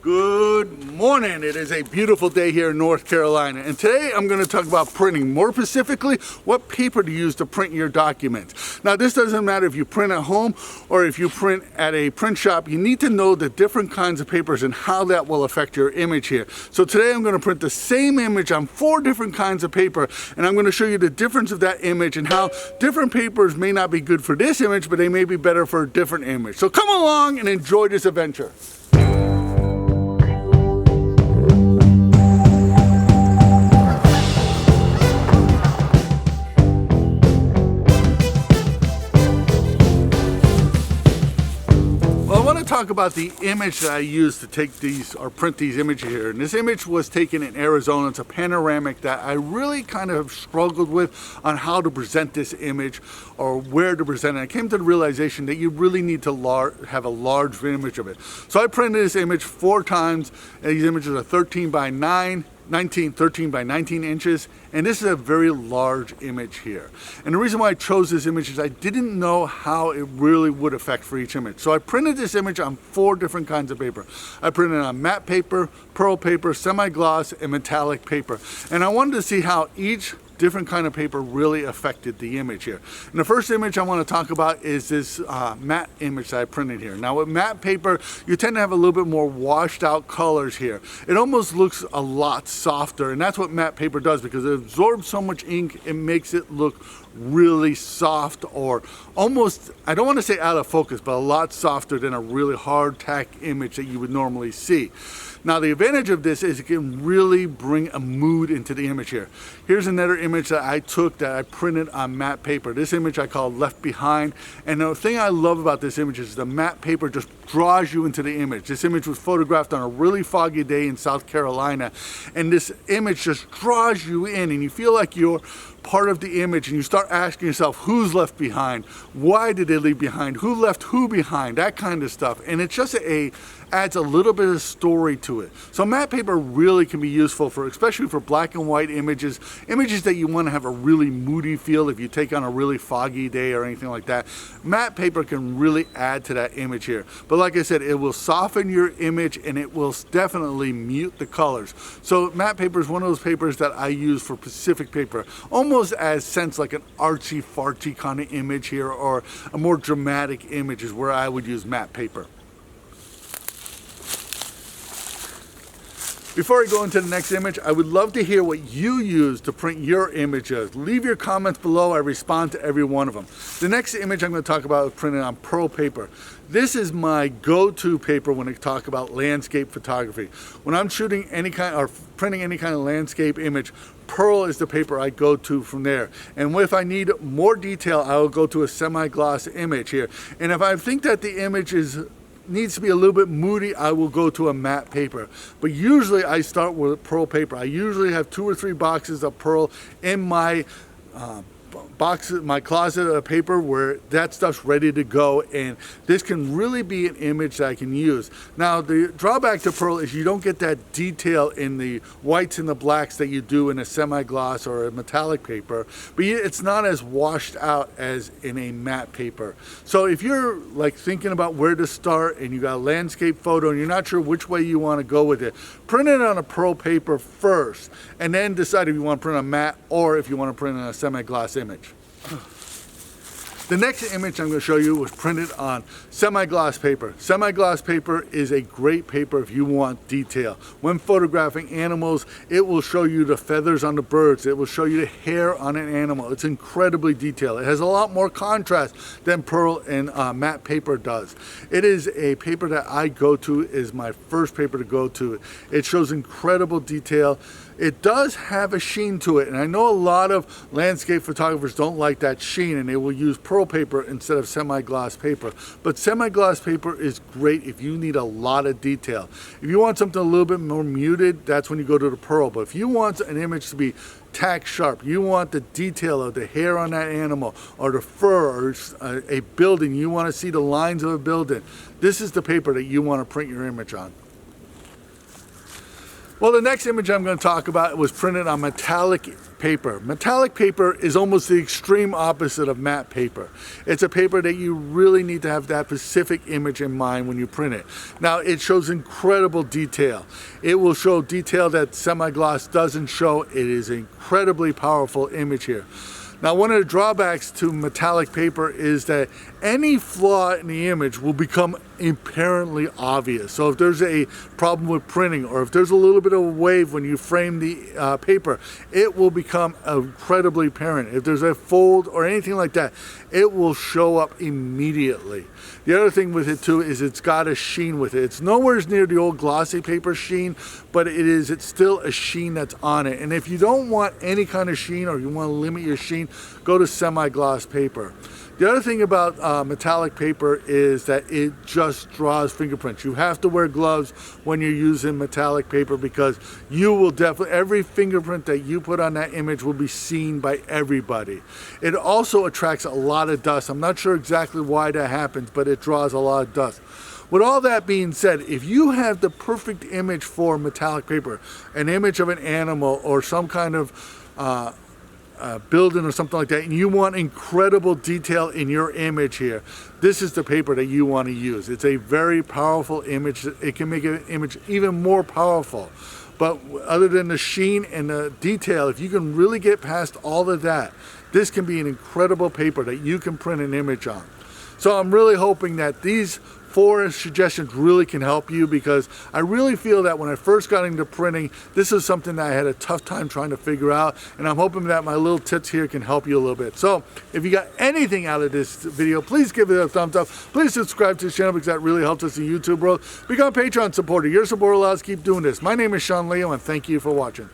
Good morning. It is a beautiful day here in North Carolina, and today I'm going to talk about printing, more specifically what paper to use to print your documents. Now, this doesn't matter if you print at home or if you print at a print shop. You need to know the different kinds of papers and how that will affect your image here. So today I'm going to print the same image on 4 different kinds of paper, and I'm going to show you the difference of that image and how different papers may not be good for this image, but they may be better for a different image. So come along and enjoy this adventure. Talk about the image that I used to take these or print these images here, and this image was taken in Arizona. It's a panoramic that I really kind of struggled with on how to present this image or where to present it. I came to the realization that you really need to have a large image of it. So I printed this image 4 times, and these images are 13 by 19 inches, and this is a very large image here. And the reason why I chose this image is I didn't know how it really would affect for each image. So I printed this image on 4 different kinds of paper. I printed it on matte paper, pearl paper, semi-gloss, and metallic paper. And I wanted to see how each different kind of paper really affected the image here. And the first image I want to talk about is this matte image that I printed here. Now with matte paper, you tend to have a little bit more washed out colors here. It almost looks a lot softer, and that's what matte paper does because it absorbs so much ink, it makes it look really soft, or almost, I don't want to say out of focus, but a lot softer than a really hard tack image that you would normally see. Now the advantage of this is it can really bring a mood into the image here. Here's another image that I took that I printed on matte paper. This image I call Left Behind, and the thing I love about this image is the matte paper just draws you into the image. This image was photographed on a really foggy day in South Carolina, and this image just draws you in, and you feel like you're part of the image, and you start asking yourself, who's left behind? Why did they leave behind? Who left who behind? That kind of stuff. And it's just adds a little bit of story to it. So matte paper really can be useful for, especially for black and white images that you want to have a really moody feel if you take on a really foggy day or anything like that. Matte paper can really add to that image here. But like I said, it will soften your image and it will definitely mute the colors. So matte paper is one of those papers that I use for Pacific paper, almost as sense like an artsy fartsy kind of image here, or a more dramatic image is where I would use matte paper. Before I go into the next image, I would love to hear what you use to print your images. Leave your comments below. I respond to every one of them. The next image I'm going to talk about is printed on pearl paper. This is my go-to paper when I talk about landscape photography. When I'm shooting any kind or printing any kind of landscape image, pearl is the paper I go to from there. And if I need more detail, I will go to a semi-gloss image here. And if I think that the image needs to be a little bit moody, I will go to a matte paper. But usually I start with pearl paper. I usually have 2 or 3 boxes of pearl in my my closet of paper where that stuff's ready to go, and this can really be an image that I can use. Now the drawback to pearl is you don't get that detail in the whites and the blacks that you do in a semi-gloss or a metallic paper, but it's not as washed out as in a matte paper. So if you're like thinking about where to start and you got a landscape photo and you're not sure which way you want to go with it, print it on a pearl paper first and then decide if you want to print a matte or if you want to print on a semi-gloss image. The next image I'm going to show you was printed on semi-gloss paper. Semi-gloss paper is a great paper if you want detail. When photographing animals, it will show you the feathers on the birds. It will show you the hair on an animal. It's incredibly detailed. It has a lot more contrast than pearl and matte paper does. It is a paper that I go to, is my first paper to go to. It shows incredible detail. It does have a sheen to it, and I know a lot of landscape photographers don't like that sheen and they will use pearl paper instead of semi-gloss paper. But semi-gloss paper is great if you need a lot of detail. If you want something a little bit more muted, that's when you go to the pearl. But if you want an image to be tack sharp, you want the detail of the hair on that animal or the fur or a building, you want to see the lines of a building, this is the paper that you want to print your image on. Well, the next image I'm going to talk about was printed on metallic paper. Metallic paper is almost the extreme opposite of matte paper. It's a paper that you really need to have that specific image in mind when you print it. Now, it shows incredible detail. It will show detail that semi-gloss doesn't show. It is an incredibly powerful image here. Now, one of the drawbacks to metallic paper is that any flaw in the image will become apparently obvious. So if there's a problem with printing, or if there's a little bit of a wave when you frame the paper, it will become incredibly apparent. If there's a fold or anything like that, it will show up immediately. The other thing with it too is it's got a sheen with it. It's nowhere near the old glossy paper sheen, but it's still a sheen that's on it. And if you don't want any kind of sheen, or you want to limit your sheen, go to semi-gloss paper. The other thing about metallic paper is that it just draws fingerprints. You have to wear gloves when you're using metallic paper, because you will definitely, every fingerprint that you put on that image will be seen by everybody. It also attracts a lot of dust. I'm not sure exactly why that happens, but it draws a lot of dust. With all that being said, if you have the perfect image for metallic paper, an image of an animal or some kind of building or something like that, and you want incredible detail in your image here, this is the paper that you want to use. It's a very powerful image. It can make an image even more powerful. But other than the sheen and the detail, if you can really get past all of that, this can be an incredible paper that you can print an image on. So I'm really hoping that these 4 suggestions really can help you, because I really feel that when I first got into printing, this is something that I had a tough time trying to figure out, and I'm hoping that my little tips here can help you a little bit. So if you got anything out of this video, please give it a thumbs up. Please subscribe to the channel, because that really helps us in YouTube world. Become a Patreon supporter. Your support allows us to keep doing this. My name is Sean Leo, and thank you for watching.